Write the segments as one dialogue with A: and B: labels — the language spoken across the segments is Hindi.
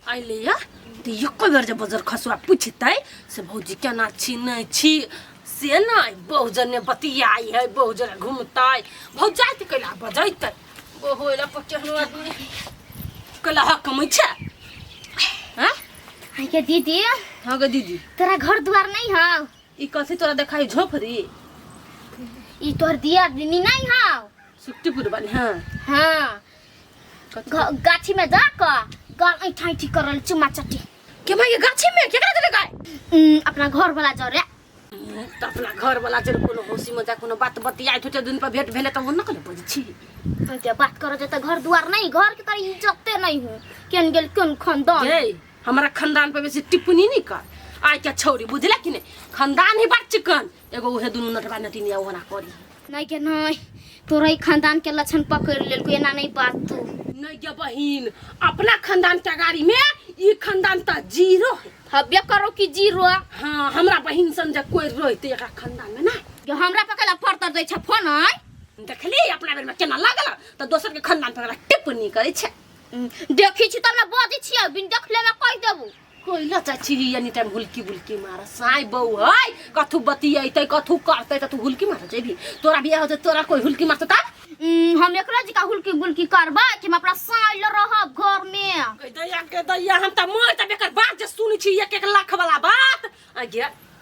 A: आइले या तो एको बेर जब बजर खसुआ पूछतै से भौजी केना छी नहीं छी से नहीं बहुजन ने बतियाई है बहुजन घूमतै भौजाई त कैला बजैतै बहुला पकेहनो आदमी कैला हक मै छै हैं
B: हाय के दीदी
A: हां गे दीदी
B: तेरा घर द्वार नहीं है
A: ई कथि तोरा देखाई झोपड़ी
B: ई तोर दिया दिनी नहीं है
A: सुट्टीपुर वाली हां
B: हां गाछी में जाकर गाल ऐठाई करल चुमा चटी
A: के भाई ये गाछी में केकरा दे गाय
B: अपना घर वाला जरे
A: त अपना घर वाला जर कोनो होसी मजाक कोनो बात बतियाई थोटे दिन पर भेंट भेले त वो न कले बजी छी
B: ते बात करे जे त घर द्वार नहीं घर के तरी इज्जत नहीं हो केन गेल कोन खानदान
A: ए हमरा खानदान पे बेसी टिप्पणी नहीं कर आइ के छौरी बुझला कि नहीं खानदान ही बात चिकन एगो उहे दुनु नटवा नटिनिया ओना करी
B: नहीं के नहीं तोरा ही खानदान के लक्षण पकड़ लेल को एना नहीं बात तू
A: नहीं के बहिन अपना खानदान के गाड़ी में ई खानदान त जीरो है
B: हब्बे करो कि जीरो
A: हां हमरा बहिन सन जे कोई रहते एकरा खानदान में ना
B: जो हमरा पकला फरतर दै छ फोन है
A: देखली अपना बेर में केना लागल त दोसर के खानदान पर टिप्पणी करे छै
B: देखि छी तब ना बजै छी बिन देखले में कह देबू
A: कोइला चाची एनी टाइम हुलकी बुलकी मार साई बहू है कथु बतियैते कथु करते त तू हुलकी मार जेबी तोरा बियाह हो तोरा कोई हुलकी मारत त
B: हम एकरा जी का हुलकी बुलकी करबा कि हम अपना साइल रहब घर में
A: के दैया हम त मोर त बेकर बात जे सुनी छी 1 लाख वाला बात आगे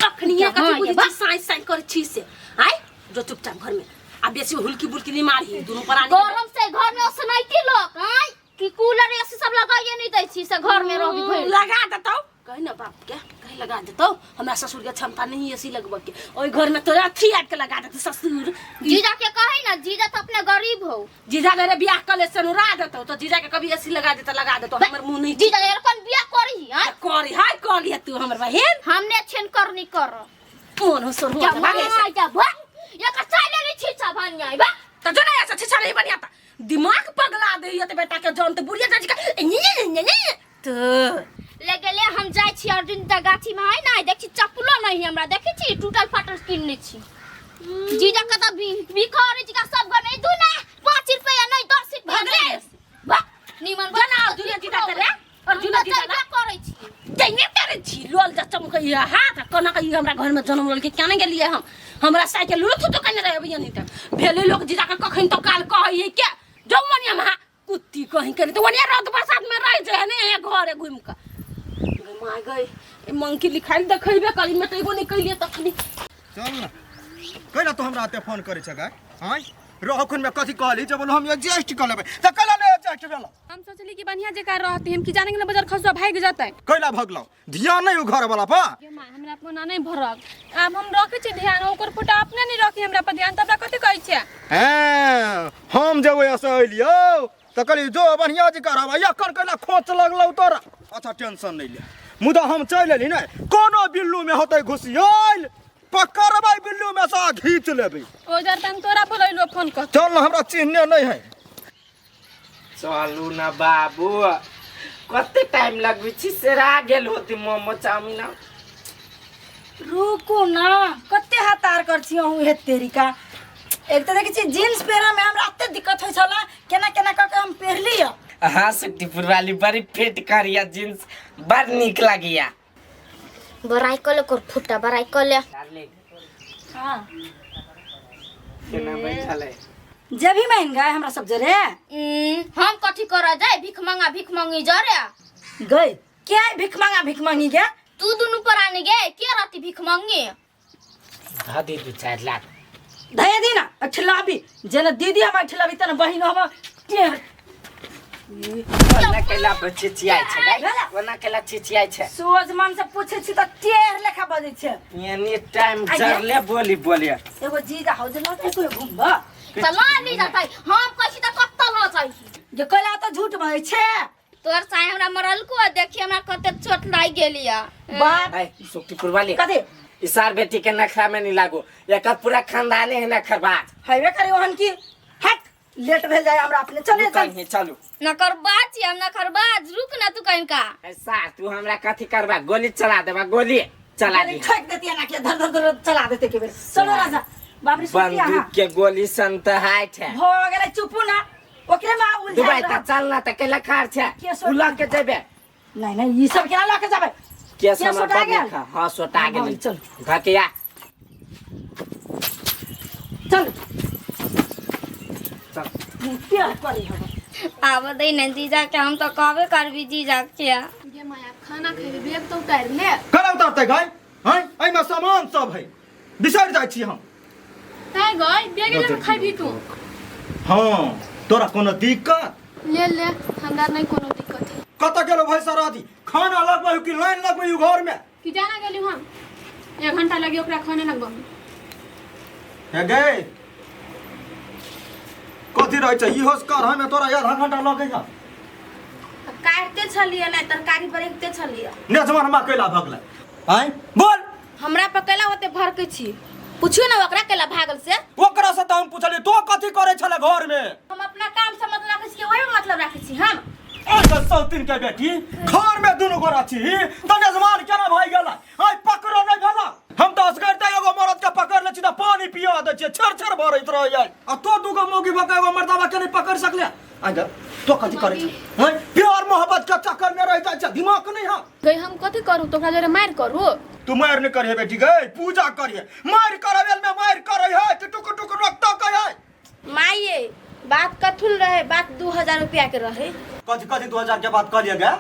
A: अखनिया कथि बुझी छी साई साई कर छी से आइ जो चुपचाप घर में आ बेसी हुलकी बुलकी नहीं मारी दोनों परानी
B: गरम से घर में सुनाइती लोग आइ कि कूलर एसी सब लगाइए नहीं दै छी से घर में रहबी भइल
A: लगा देतौ कहि ना बाप के कहि लगा देतौ हमरा ससुर के क्षमता नहीं एसी लगब के ओई घर में तोरा थी आट के लगा देत ससुर
B: जीजा के कहि ना जीजा तो अपने गरीब हो
A: जीजा मेरे बियाह कले सनुरा देतौ तो जीजा के कभी एसी लगा देतौ हमर मुंह नहीं
B: जीजा यार कौन बियाह करी है
A: करी हाय करी तू हमर बहन
B: हमने छेन करनी कर
A: मोन हो सर
B: क्या भागे जा भाग ये का चाले नहीं छीछा भान जाए बा
A: त जना ऐसा छीछा नहीं बनियाता दिमाग पगला दे ये बेटा के जान त बुढ़िया चाची का तो
B: ले गेले हम जाय छी अर्जुन दा गाछी में है ना देखी चप्पलो नहीं हमरा देखी छी टूटल फाटल किनने छी जीजा का त भिखारी जी का सब घर में दू ना 5 रुपया नहीं 10 रुपया बा निमन
A: बनाओ दुनिया जीता करे अर्जुन जीता ना
B: करे छी
A: जइने करे छी लोल जा चमकइया हाथ कोना के हमरा घर में जन्म लेल के केने गेलिए हम हमरा साइकिल लुलु तो कने रहे बइया नहीं त भेले लोग जीजा के कखन तो काल कहइए के जौमनिया में कुत्ती कहीं करे तो वनिया रात बरसात में रह जे ने घरे घूम के माय गई ए मंकी लिखाइल देखइबे करी में तो एगो निकलिए तखनी
C: चल ना कइला तो हमरा आते फोन करे छगा हां रहखन में कथि कहली जब हम एडजस्ट कर लेबे त कला ने एडजस्ट भेला
D: हम सोचली कि बढ़िया जगह रहते हम कि जाने के ना बाजार खसुआ भाग जाता है
C: कइला भगलौ ध्यान नहीं घर वाला पा
D: ये मां हमरा अपना नहीं भरक अब हम रखे छी ध्यान ओकर फोटो अपने नहीं रखी हमरा पर ध्यान तबरा कथि कहै छै
C: हैं हम जब ऐसे अइलियो त कहली जो बढ़िया जी करबा या कर कइला खोच लगलौ तोरा अच्छा टेंशन नहीं ले मुदा हम चल एली नै कोनो बिल्लू में होतै घुसियल पकड़बै बिल्लू में सा घीच लेबै
D: ओजर तन तोरा बोलैलो फोन कर
C: चल ना हमरा चिन्हने नहीं है
E: चलू ना बाबू कते टाइम लगबी छी सेरा गेल होती मोमो चाउमीन
F: रुको ना कते हतार कर छी हूं हे तेरी का एक तो देखै छी जींस पेरा में हमरा अत्ते दिक्कत होय छला केना केना क के हम पहरली
E: हाँ सुट्टीपुर वाली बड़ी फिट करिया जींस बड़ निक लगिया
B: बराई कले कर फुटा बराई कले
F: हां
E: केना बैठल है
F: जे भी महंगा है हमरा सब जरे
B: हम कथि कर जाय भिख मांगी जरे
F: गई क्या है भिख मांगी के
B: तू दुनु पर आने गे के रहती भिख मांगी
E: धादी 2-4 लाख
F: दया दी ना अठलाबी जेना दीदी हम अठलाबी तना बहिन हम के
E: कोना केला चिचियाय छै कोना केला चिचियाय छै
F: सोज मन से पूछे छी त टेर लेखा बजै छै
E: एनी टाइम जरले बोली
F: एगो जीजा हो जे न कोई घुमबा
B: चला नहीं जाता हम कहि त कत्ता ल जाइ
F: जे कहला त झूठ भइ छै
B: तोर साय हमरा मरल को देखि हमरा कते चोट लाग गेलिया
F: बात
E: है सुट्टीपुर वाली
F: कदे
E: इसार बेटी के नखरा में नहीं लागो एक पूरा खानदाने है नखरबाज
F: हाईवे करे ओहन की हट लेट भेल जाय हमरा अपने चले चल
E: कहीं चलू
B: नकरबाज हम नकरबाज रुक ना तू कहीं का
E: ऐसा तू हमरा कथि करबा गोली चला देबा गोली चला दी
F: ठक देती ना के धर धर चला देते के बेर चलो राजा बाप रे सोचिया
E: बंदूक के गोली संत हाय छै
F: हो गेले चुपू ना ओकरे में उलझा
E: दुबई त चलना त केला खार छै उलग के जेबे
F: नहीं नहीं ई सब केना लके जाबे
E: के
F: क्या
E: समय
F: सोटा
E: पर
F: गेल?
E: लिखा हां सोटा गेल
F: चल
E: धकिया
F: चल
E: चल
F: क्या करी हम
B: आब दे न जीजा के हम तो कहबे करबी जीजा के
D: ये माया खाना खेबे बेग तो उतार ले
C: करा उतारते गए हैं एमे सामान सब है बिसर जाइ छी हम
D: ताय गई बेग ले खाबी तू
C: हां तोरा कोनो दिक्कत
D: ले ले हमरा नहीं कोनो दिक्कत है
C: कत गेलो भाई सराधी खाना लगबै कि लाइन लगबै घर में
D: कि जाना गेली हम 1 घंटा लगी ओकरा खाने लगबो
C: हे गए कथी रहै छै इहो कर हमें तोरा आधा घंटा लगे जा
B: काटते छलिए ना तरकारी बरकते छलिए
C: ने जमान हम अकेला भगले हैं बोल
B: हमरा पकेला होते भरके छी पूछियो ना ओकरा केला भागल से
C: ओकरा से त हम पूछली तो कथी करे छले घर में
B: हम अपना काम से मतलब रखे छी वही मतलब रखे छी हम
C: ऐसा सौतीन के बेटी घर में दुनु गोरा छी तने जमान केना भाई गेला आई पकड़ो नहीं गेला हम तो असगरते एगो मरद के पकड़ ले छी त पानी पिया दे छी छर छर भरैत रह जाय आ तो दुगो मौगी बका एगो मर्दावा के नहीं पकड़ सकले आ जा तो कथी करे छी हैं प्यार मोहब्बत के चक्कर में रह जाय छ दिमाग नहीं हां
D: गई हम कथी करू तोरा जरे मार करू
C: तू मार नहीं करिए बेटी गए पूजा करिए मार करवेल में मार करे है कि टुक टुक रखता कहे
B: माये बात कथुल रहे बात 2000 रुपया के रहे
C: कथी कथी 2000 के बात करिए गे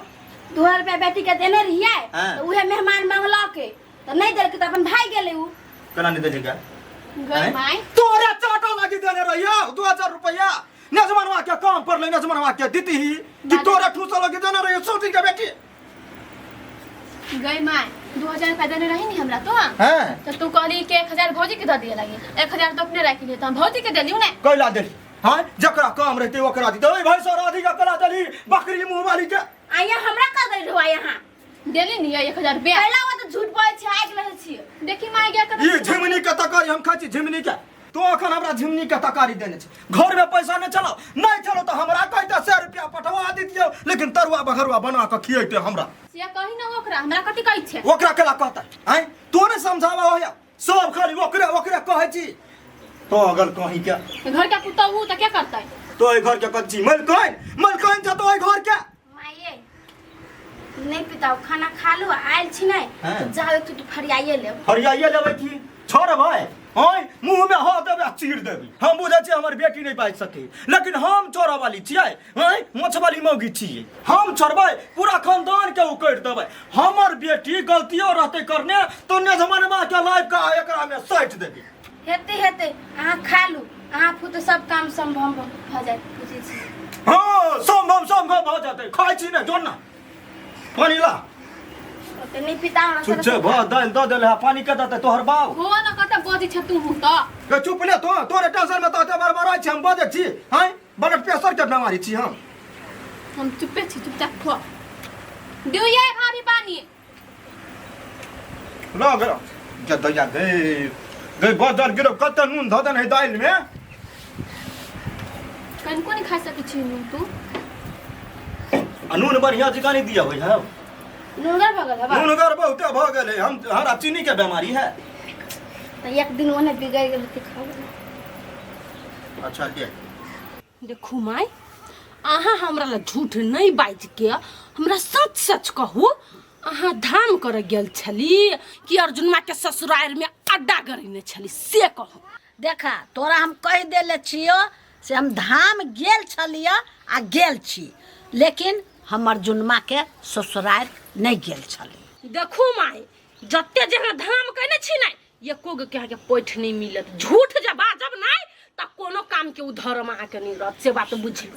B: 2000 रुपया बेटी के देने रहिए
C: हाँ।
B: तो उहे मेहमान मंगला के तो नहीं देल के तो अपन भाई गेले उ
C: केना नहीं देगा
D: गई माई
C: तोरे चाटा लगी देने रहियो 2000 रुपया नजमनवा के काम पर ले नजमनवा के दीती ही कि तोरे ठूसा लगी देने रहियो सौती के बेटी
D: गई माई 2000 रुपया देने रही नहीं हमरा तो
C: हैं
D: तो तू कहली कि 1000 भौजी के दे दिए लगी 1000 तो अपने राखी ले तो हम भौजी के दे दियो ने
C: कैला दे हां जकरा काम रहते ओकरा दी ओए भाई सो राधिका कला दली बकरी मुंह वाली के
B: आया हमरा का दे रहो यहाँ
D: देली नहीं 1000 रुपया
B: पहला वो तो झूठ बोले छी आग रहे छी
D: देखी माई गया कर
C: ये झिमनी के तकारी हम खाची झिमनी के तो अखन हमरा झिमनी के तकारी देने छै घर में पैसा नहीं चलो नहीं चलो तो हमरा कहता 100 रुपया पठवा दितियो लेकिन तरुआ बघरुआ बना के खियैते हमरा
D: से कही ना ओकरा हमरा कथी कहै छै
C: ओकरा केला कहता हैं तो ने समझावा होया सब खाली ओकरे ओकरे कहै छी तो अगर कहीं क्या
D: घर का कुत्ता वो तो क्या करता है
C: तो ए घर के कच्ची मलकइन जा तो ए घर के
B: माये नहीं पिताओ खाना खा लो आयल छी नहीं
C: हाँ।
B: तो जाओ तू फरियाइए ले
C: हरियाइए लेबै की छोड़ भाई ओए मुंह में हो देबे चीर देबी हम बुझे छी हमर बेटी नहीं बाज सके लेकिन हम छोरा वाली छियै हैं मोछ वाली मौगी छियै हम छोड़बै पूरा खानदान के उकड़ देबै हमर बेटी गलतियों रहते करने तो ने जमाना के लाइफ का एकरा में सैट देबी
B: हेते हेते अहाँ खा लू अहाँ फुत सब काम संभव भ जाए बुझे छी
C: हां संभव भ जाते खाइ छी ने जोन ना पानी ला
B: तो नहीं पिताओ ना
C: चुप छे भ दाल द देले है पानी के देते तोहर बाऊ
D: हो ना कत बजी छ तू हूं तो
C: के चुप ले तो तोरे टेंशन में तो एते बार बार छी हम बजे छी हैं ब्लड प्रेशर के बीमारी छी
D: हम चुपे छी चुपचाप खो दियो ये भाभी पानी
C: ला गरो जा दया गए बदर गिरो कत नून ध देन है दाल में
D: कन को नहीं खा सके छी तू
C: नून बढ़िया जगह नहीं दिया होय है
B: नूनगर भगल है बा
C: नूनगर बहुत भ गेले हम हरा चीनी के बीमारी है
B: तो एक दिन ओने बिगड़ गेल त खा
C: अच्छा ले
A: देखू माई अहाँ हमरा ला झूठ नहीं बाज के हमरा सच सच कहू अहाँ धाम कर गेल छली कि अर्जुनमा के ससुराल में अड्डा गरेने छली से कहू
F: देखा तोरा हम कह देले छियो से हम धाम गेल छलिया आ गेल छी लेकिन हमर जुनमा के ससुराल नहीं गेल छली
A: देखू माई जत्ते जगह धाम कहने छी ना एको गो के पैठ नहीं मिलत झूठ जब बाजब नहीं त कोनो काम के उधरम अहाँ के नहीं रहत से बात बुझी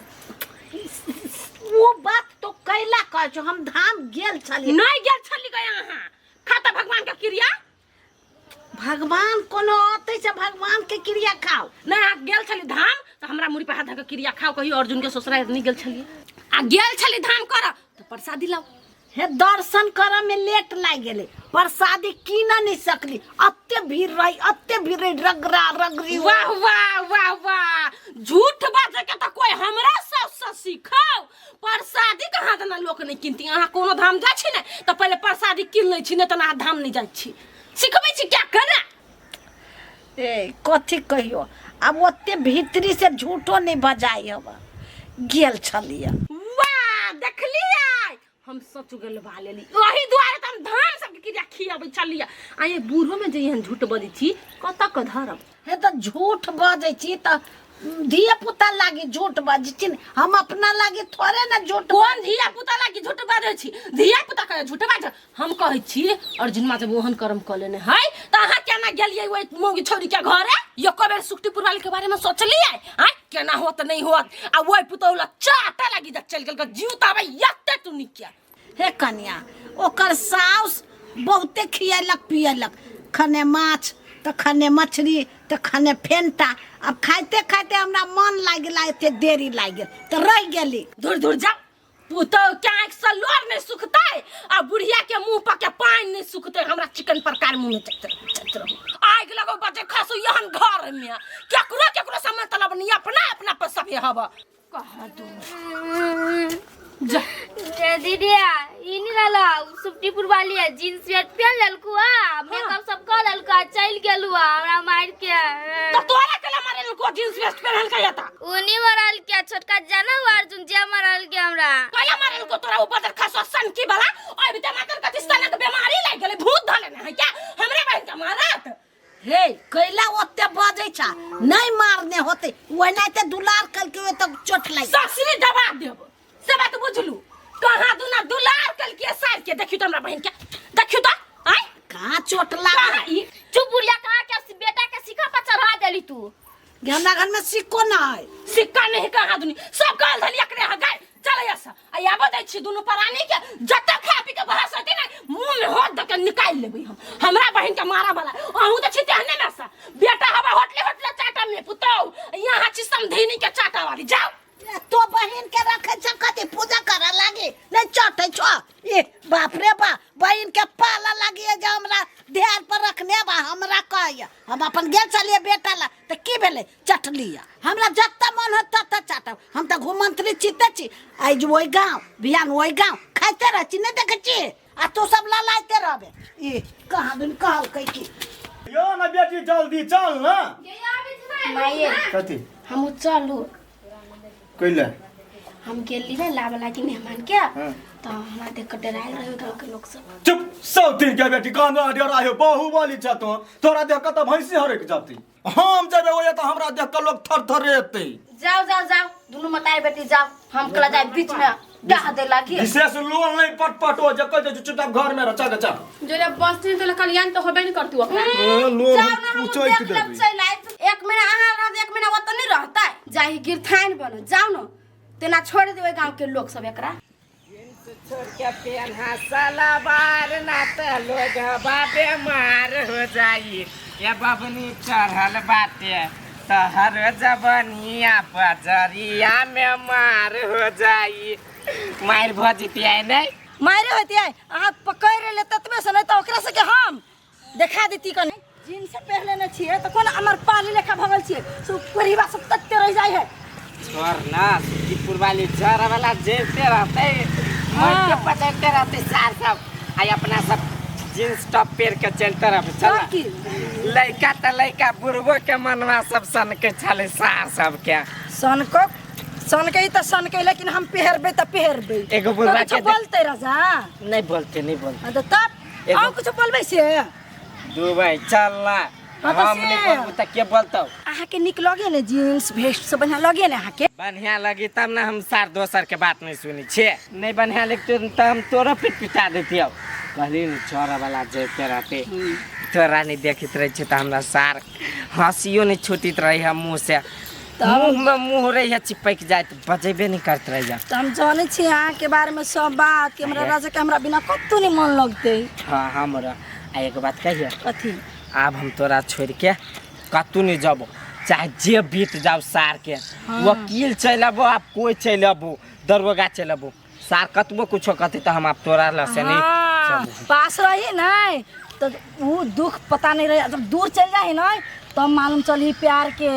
F: वो बात तो कैला कह छो हम धाम गेल छली
A: नहीं गेल छली गए अहाँ खाता भगवान के क्रिया
F: भगवान कोनो आते से भगवान के क्रिया खाओ
A: नहीं आ गेल छली धाम तो हमरा मुड़ी पे हाथ धके क्रिया खाओ कहियो अर्जुन के ससुराल नहीं गेल छली आ गेल छली धाम कर तो प्रसादी लाओ
F: हे दर्शन कर में लेट लाग गेले प्रसादी कीन नहीं सकली अत्ते भीड़ रही रगरा रगरी
A: वाह वाह वाह वाह झूठ बाजे के तो कोई हमरा सबसे सीखाओ प्रसादी कहाँ देना लोक नहीं किनती अहाँ कोनो धाम जा छी ने तो पहले प्रसादी किन लै छी ने तो अहाँ धाम नहीं जाइ छी सिखबै छी क्या करना
F: ए कथी कहियो अब ओते भीतरी से झूठो नहीं बजाई अब गेल छलिया
A: वाह देखलिए हम सच गलवा लेली वही दुआरे त हम धान सबके क्रिया खियाबै छलिया आ ये बूढ़ो में जे एहन झूठ बजै छी कतऽ क धरब
F: हे तो झूठ बजै छी त धिया पुता लागी झूठ बजै छी हम अपना लागी थोड़े ना झूठ
A: कौन धिया पुता लागी झूठ बाजै छी धिया पुता के झूठ बाज हम कहै छी अर्जुन मा जब ओहन कर्म क लेने है त अहाँ केना गेलियै ओइ मोगी छोरी के घरे यो कबेर सुक्तिपुर वाली के बारे में सोचलियै आ केना होत नहीं होत आ ओइ पुतौला चाटा लागी जा चल गेल जीवताबै यत्ते तू निकिया
F: हे कन्या ओकर साउस बहुते खियलक पियलक खने माछ तो खने मछली तो खने फेंटा अब खाते खाते हमरा मन लाग गेला एते देरी लाग गेल तो रह गेली
A: दूर दूर जा पुतौ के आँख से लोर नहीं सुखतै आ बुढ़िया के मुंह पर के पानी नहीं सुखतै हमरा चिकन प्रकार मुंह में चलत रहू आग लगो बजे खसु यहन घर में केकरो केकरो से मतलब नहीं अपना अपना पर सब हब कहा दू जा
B: दीदिया इनी लाला सुप्तीपुर वाली है जींस शर्ट पहन ललकू आ मेकअप सब कर ललकू चल गेलू हमरा मार के
A: तो तोरा केला मारे को जींस वेस्ट पहन के जाता
B: उनी मरल के छोटका जाना हुआ अर्जुन जे मरल के हमरा
A: केला मारे को तोरा ऊपर खसो सन की बला ओइ बिते मातर के तिस्ताने के बीमारी लाग गेले भूत धले है क्या हमरे बहन के मारत
F: हे कैला ओते बजै छा नहीं मारने होते ओइ नहीं ते दुलार कल के तो चोट लाग
A: ससुरी दबा देब से बात बुझलू कहां दुना दुलार कल के साथ के देखियो हमरा बहन के देखियो तो आई
F: कहां चोट लाग
B: चुप बुढ़िया कहां के बेटा के सिक्का पर चढ़ा देली तू
F: हमरा घर में सिक्को ना है
A: सिक्का नहीं कहां दुनी सब काल धलिया करे ह गए चल ऐसा आ आबो दै छी दुनु प्राणी के जत खा पी के बहस होते ना मुंह में हाथ दे के निकाल लेबै हम हमरा बहन के मारा वाला अहू त छिते हने में सा बेटा हवा होटले चाटा में पुतौ यहां छी समधीनी के चाटा वाली जाओ
F: तो बहन के रखे छकती पूजा करे लागी नहीं चटे छ ए बाप रे बा बहन के पाला लागी जे हमरा ध्यान पर रखने बा हमरा कहय हम अपन गेल चलिए बेटा ला त की भेले चट लिया हमरा जत्ता मन होत तत चाटब हम त घुमंत्री चिते छी आज ओइ गांव बियान ओइ गांव खाइते रह छी नहीं देखे छी आ तू सब ललाइते रहबे ए कहां दिन कहल कहि की
C: यो ना बेटी जल्दी चल ना
B: माये
C: कथी
B: हम चलू
C: कइले
B: हम गेली रे लावे लागी मेहमान के तो हमरा देख के डरायल रहे गांव के लोग सब
C: चुप सब दिन के बेटी कान डर आयो बाहुबली छ तो तोरा देख के त भैंसी हरे के जाती हम जबे ओए त हमरा देख के लोग थर थर एते
B: जाओ जाओ जाओ दोनों मताई बेटी जाओ हम कला जाए बीच में डहा दे लागी
C: विशेष लोन नहीं पटपट हो जक जे चुपचाप घर में रह चल चल
D: जो जब बसती तो कल्याण तो होबे नहीं करतू अपना
C: लोन पूछो के देबे
B: एक महीना आहार रह एक महीना ओत नहीं रहता जाही गिरथाइन बनो जाओ न तेना छोड़ देवे गांव के लोग सब एकरा
E: छोड़ के पेन हसला बार ना त लोग बाबे मार हो जाई ये बबनी चढ़ल बाटे तहर जबनिया पजरिया में मार हो जाई मार भजती है नहीं
F: मारे होती है आ पकड़ ले ततबे से नहीं तो ओकरा से के हम देखा देती कने जींस पहले न छिए तो कोन हमर पाली लेखा भगल छिए सो परिवार सब तत्ते रह जाय है
E: छोड़ ना सुखीपुर वाली जरा वाला जेते रहते मर के पटकते रहते सार सब आई अपना सब जींस टॉप पेर के चलते रह चल लइका त लइका बुढ़बो के मनवा सब सन के छले सार सब के
F: सन के त सन के लेकिन हम पहरबे त पहरबे
E: एगो बुढ़वा के
F: बोलते राजा
E: नहीं बोलते
F: तो तब और कुछ बोलबे से
E: दुबई चल ना हम नहीं बोलबो त के बोलतो
F: आहा के निक लगे ने जींस वेस्ट सब बढ़िया लगे ने आहा के
E: बढ़िया लगी तब ना हम सार दोसर के बात नहीं सुनी छे नहीं बढ़िया लगते त हम तोरा पिटा देती अब कहली न छोरा वाला जेते रहते तोरा नहीं देखित रहे छे त हमरा सार हंसियो नहीं छूटित रही है मुंह से मुंह में मुंह रही है चिपक जाए तो बजेबे नहीं करत रह जा
F: हम जाने छी आहा के बारे में सब बात के हमरा राजा के हमरा बिना कत्तो नहीं मन लगते
E: हां हमरा आ एक बात कहिए
F: कथी
E: अब हम तोरा छोड़ के कतू नहीं जाबो चाहे जे बीत जाओ सार के वकील चलबो आप कोई चलबो दरोगा चलबो सार कतबो कुछो कहते तो हम आप तोरा ल से नहीं
F: पास रही नहीं तो वो दुख पता नहीं रहे जब दूर चल जाए ना तो मालूम चली प्यार के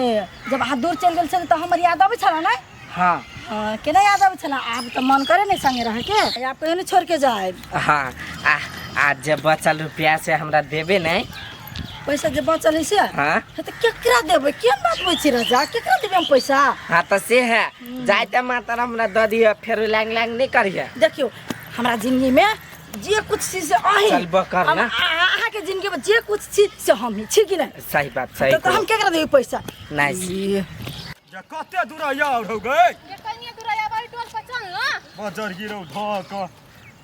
F: जब हाथ दूर चल गए तो हमारी याद आवे छला ना
E: हां
F: के नहीं याद आवे छला आप तो मन करे नहीं संगे रह के आप कहीं नहीं छोड़ के जाए
E: हां आज जब बचल रुपया से हमरा देबे नहीं
F: पैसा जब बचल है से
E: हां
F: तो केकरा देबे के बात बोल छी राजा केकरा देबे हम पैसा
E: हां तो से है जाइते माता हमरा द दिए फेर लैंग लैंग नहीं करिए
F: देखियो हमरा जिंदगी में जे कुछ चीज से आही
E: चलबो कर ना।
F: अहाँ के जिंदगी में जे कुछ चीज से हम ही छी कि नहीं
E: सही बात सही
F: तो हम क्या कर देबे पैसा
E: नहीं
C: जे कते दूर यार हो गए
D: ये कनिया दुराया बारी टोल पर चल ना
C: बाजार गिरौ धक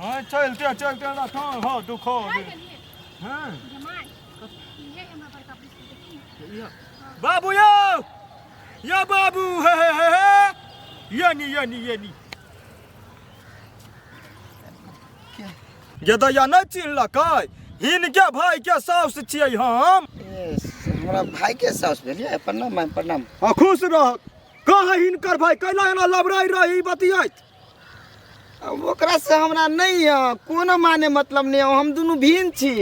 C: हां चलते चलते ना कहां हो दुखो हां बाबू या बाबू हे यानी ये दया नहीं चिन्हलकै हिनके भाई के साउस छियै हम
G: हमरा भाई के साउस भेलिए प्रणाम
C: खुश रह कह हिनकर भाई कैला एना लबराई रही बतियात
G: अब ओकरा से हमरा नहीं है कोनो माने मतलब नहीं हम दोनों भिन्न छी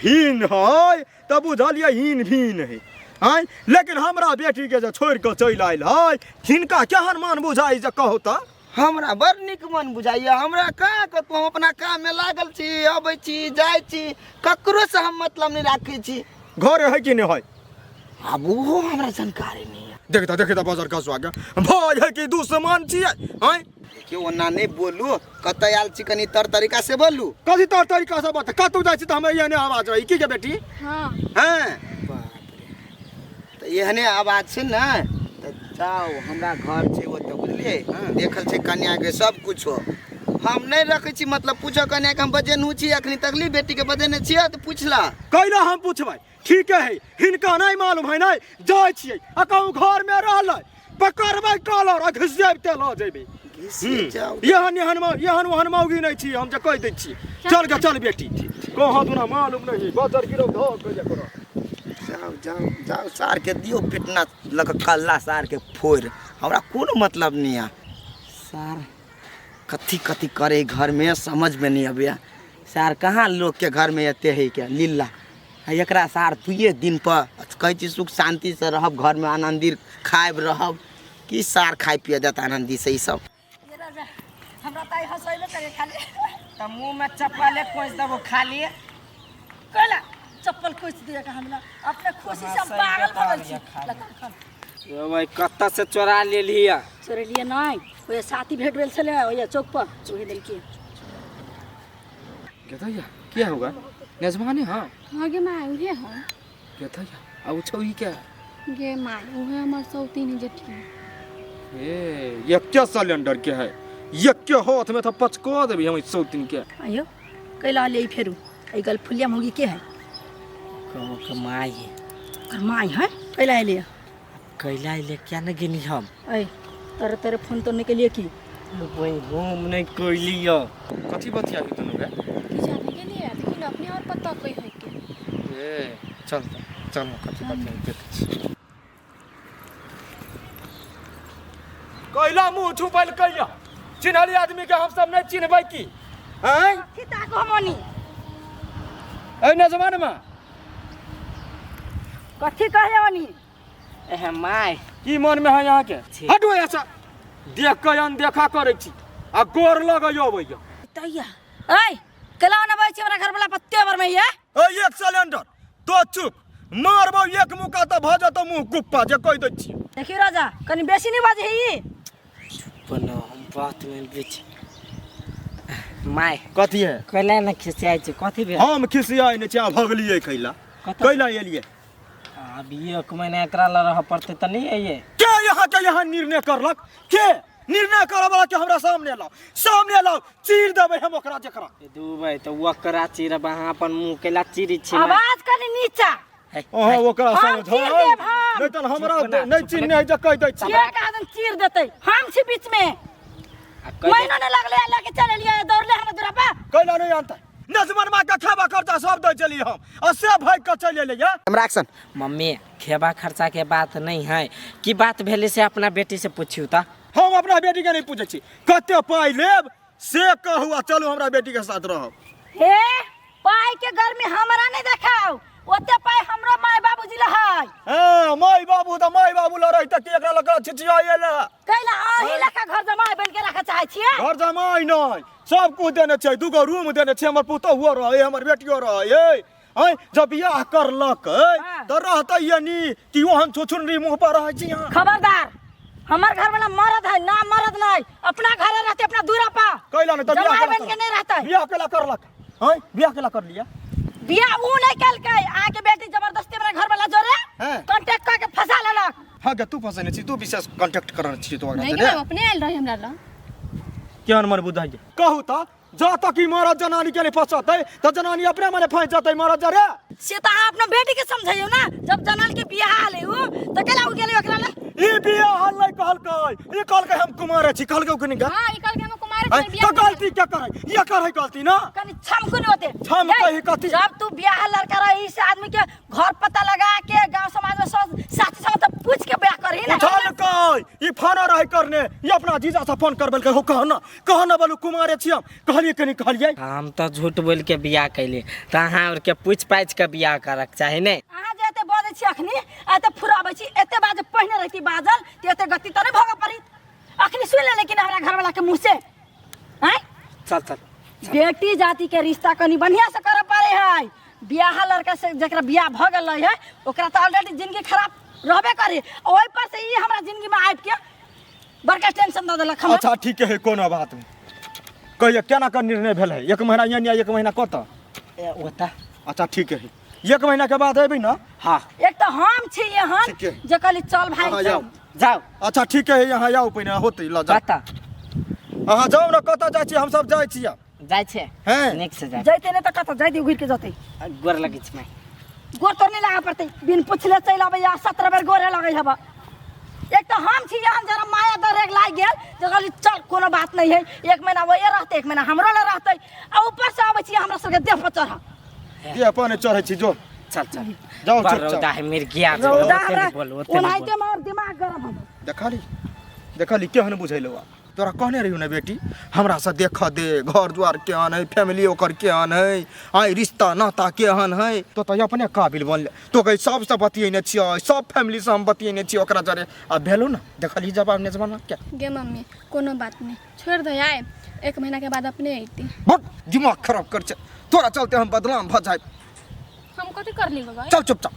C: भीन है तब बुझलिए हिन भीन है हैं लेकिन हमरा बेटी के जे छोड़ के चल आइल है हिनका केहन मान बुझाई जे कहो त
G: हमरा बड़ निक मन बुझाइए हमरा कहाँ कतौ हम अपना काम में लागल छी अबै छी जाय छी ककरो से हम मतलब नहीं राखै छी
C: घर है कि नहीं है
G: अब वो हमरा जानकारी नहीं है
C: देखता बाजार का स्वागत भाई है कि दुश्मन छियै हैं
G: देखियो ओना नहीं बोलू कत आयल छी कनी तर तरीका से बोलू
C: कथी तौर तरीका से बात कतौ जाइ छी त हमरा एहने आवाज रही की के बेटी
D: हां
G: हैं तो एहने आवाज छै ना तो जाओ हमरा घर छै ओते बुझलिए देखल छै कन्या के सब कुछ हो हम नहीं रखै छी मतलब पूछो कन्या के हम बजेनु छी अखनी तकली बेटी के बजेने छियै तो पूछला
C: कैला हम पूछबै ठीक है हिनका नहीं मालूम है नहीं जाय छियै आ कहूँ घर में रहलै पकड़बै कॉलर आ घिसियाबते ल जेबै यहन वहन मौगी नहीं छी हम जे कह दै छी चल बेटी कहाँ तोरा मालूम नहीं बाजार गिरौ धक कह करो
G: जाओ सार के दियो पिटना लग कल्ला सार के फोड़ हमरा कोनो मतलब नहीं है सार कथी करे घर में समझ में नहीं आबे सार कहाँ लोग के घर में एते है क्या लीला एकरा सार दुए दिन पर कहे छी सुख शांति से रहब घर में आनंदी खाएब रहब कि सार खाए पिए देता आनंदी से ई सब
F: हमरा ताई हंसैले करे खाली
E: त मुंह में चप्पल कोस देबो खाली
F: कहला चप्पल खोस दिया का हमरा अपने खुशी से पागल भगल छी
E: ओए कत्ता से चोरा ले लिया
F: चोरे लिए नहीं ओए साथी भेट भेल छले ओए चौक पर चोरी देल के
H: क्या होगा नजमाने हाँ
D: आगे माय उहे हां
H: क्या था अब छौई क्या
D: गे माय उहे हमर सौतीन जेठी
C: ये क्या सिलेंडर के है ये क्या हाथ में था पचको देबी हम सौतिन के
F: आयो कैला ले फेरू ए गल फुलिया मोगी के है
E: कहो के माई
F: और माई है कैला ले
E: कैला ले क्या न गिनी हम
F: ए तेरे फोन तो निकलिए की
E: वही घूम नहीं कोइलियो
C: कथी बतिया की तनु बे
D: की जाने के लिए लेकिन अपने और पता कोई है के
C: ए चल कथी बतिया देख कैला मुंह छुपल कैया चिन्हली आदमी के हम सब नहीं चिन्हबै की हैं
F: सीता को मनी
C: ए नजमान में
F: कथी कहे मनी
E: एह माई
C: की मन में है यहाँ के हटो ऐसा देख के अनदेखा करे छी आ गोर लगयो भैया
F: तैया ए कैला ना भाई हमरा घर वाला पत्ते पर में ये
C: ए एक सिलेंडर तो चुप मारबो एक मुका त भ जत मुंह गुप्पा जे कह दै छी
F: देखी राजा कनी बेसी नहीं बाजे ही
E: बनो हम बात में बीच माई
C: कथी है
E: कैला न खिसियाई छै कथी भेल
C: हम खिसियाई ने चा भगलिए कैला कैला एलिए
E: अब एक महीना एकरा ल रह पड़ते त नहीं है ये
C: के यहाँ निर्णय करलक के निर्णय करे वाला के हमरा सामने लाओ चीर देबै हम ओकरा जकरा
E: दुबई तो वकरा चीर वहां अपन मुंह केला चीरी छी
F: आवाज कनी नीचा
C: ओहो ओकरा
F: हम
C: समझ
F: चीर देब हम।
C: नहीं त हमरा नहीं चिन्ह जे कह दै छी
F: ये कहादन चीर देते हम छी बीच में महीना ने लगले लेके चले लिए दौड़ले हम दूरा पे
C: कैला नहीं जानता नजमान मां का खावा खर्चा सब दे चली हम और से भाई के चले ले
G: हमरा एक्शन
E: मम्मी खेबा खर्चा के बात नहीं है की बात भेले से अपना बेटी से पूछियो त
C: हम अपना बेटी के नहीं पूछे छी कते पाई लेब से कहू चलो हमरा बेटी के साथ रहब
F: हे पाई के घर में हमरा नहीं देखाओ ओते पाई हमरा माय बाबूजी ल है
C: हां माय बाबू ल रही त के एकरा लगा छिचियाएला
F: कैला आही लखा घर जमाई बन के रखे चाहे छिए
C: घर जमाई नहीं सब कुछ देने छै दुगो रूम देने छै हमर पुतो हुआ रहे हमर बेटियो रहे हैं जब बियाह करलक त रहतै यानी कि ओहन छुछुनरी मुंह पर रह छी यहां
F: खबरदार
A: हमार घर वाला मर्द है ना, मर्द नहीं, अपना घर रहते अपना दूरा पा
C: कैला नहीं तो बियाह
A: जमाई
C: केला
A: बन के नहीं रहता है।
C: बियाह केला करलक हैं बियाह केला कर लिया
A: बियाह वो नहीं कल के आके बेटी जबरदस्ती मेरा घर वाला जोरे
C: हैं?
A: कांटेक्ट करके फंसा लेलक।
C: हाँ क्या तू फंसने छी तू विशेष कांटेक्ट करने छी तो
D: नहीं
C: आगे
D: हम अपने आयल रहे हमरा ला
C: क्या मन बुझाइए कहू तो जा तक की मरद जनानी के लिए फंसते तो जनानी अपने मने फंस जाते मरद जरे
A: से तो अहाँ अपना बेटी के समझाइयो ना, जब जनल के बियाह आले हो तो केला हो गेले ओकरा ले
C: ई बियाह हाल नहीं कहलकै ई कहलकै हम कुमार छी कहलकै ओकनी का
D: हां ई कल के हम कुमार
C: हैं?
D: के
C: तो
D: बियाह
C: गलती क्या करे ये करे गलती ना
A: कनी छमकु नहीं होते
C: छम
A: ये,
C: कही कथी?
A: जब तू बियाह लड़का रही से आदमी के घर पता लगा के गांव समाज में सब साथी सब तो पूछ के ब्याह करही ना।
C: उठलकै ई फोन रहे करने ये अपना जीजा से फोन करबल के हो कहना बोलू कुमारे छी हम कहलिए कनी कहलिए
E: हम तो झूठ बोल के बियाह कैली तो अहाँ और के पूछ पाछ के बियाह करक चाही ने।
A: अहाँ जे एते बजै छी अखनी एते फुराबै छी एते बाजे पहिने रहती बाजल त एते गति त नहीं भोग पड़ी अखनी सुन ले लेकिन हमरा घर वाला के मुंह से हैं।
E: चल चल
A: बेटी जाति के रिश्ता कनी बढ़िया से करे पड़े है। बियाह लड़का से जकरा बियाह भ गेल है ओकरा त ऑलरेडी जिंदगी खराब रहबे करे, ओहि पर से ई हमरा जिंदगी में आबि के बड़का टेंशन द देलक हमरा।
C: अच्छा ठीक है कोनो बात नहीं कहिए केना का निर्णय भेल है 1 महीना यानी 1 महीना कत
E: ओता
C: अच्छा ठीक है 1 महीना के बाद अबी ना
E: हाँ
A: एक तो हम छी यहाँ
C: ठीक है।
A: जे कहली चल भाई
C: अहाँ
A: चल।
C: जाओ
E: जाओ
C: अच्छा ठीक है यहाँ आउ पहिने होते ल जा
E: बता
C: अहाँ जाओ ना कत जाइ छी हम सब जाइ छी
E: जाय छे
C: हैं
E: नेक्स्ट से जाय
A: जैते नहीं तो कत जैती घुर के जते
E: गोर लगी छ मैं
A: गोर तो नहीं लगा पड़ते बिन पूछले चल आबे या 17 बेर गोरे लगे हबा। एक तो हम छी यहाँ जरा माया दरेग लाग गेल जे कहली चल कोनो बात नहीं है 1 महीना वही रहते 1 महीना हमरो ले रहते आ ऊपर से आबे छी हमरा सबके देह पर चढ़ा
C: ये अपन चढ़े छी जो
E: चल चल
C: जाओ
E: बड़
C: चुपचाप।
E: रौदा है मेरे गया
A: रौदा
E: ओते नहीं बोल ओते नहीं
A: ओनाइते मार दिमाग गरम हो।
C: देखली केहन बुझैलो तोरा कहने रहियो ना बेटी हमरा से देख दे घर द्वार केहन है फैमिली ओकर केहन है आई रिश्ता नाता केहन है तो अपने काबिल बनले तो कहीं सबसे बतियेने छियै सब फैमिली से हम बतियेने छियै ओकरा जरे आ भेलो ना देखली जवाब ने जमाना क्या
D: गे मम्मी कोनो बात नहीं छोड़ दे आए 1 महीना के बाद अपने आईती
C: बहुत दिमाग खराब कर छे तोरा चलते हम बदनाम भ जाए
D: हम कथि कर ली गए
C: चल चुपचाप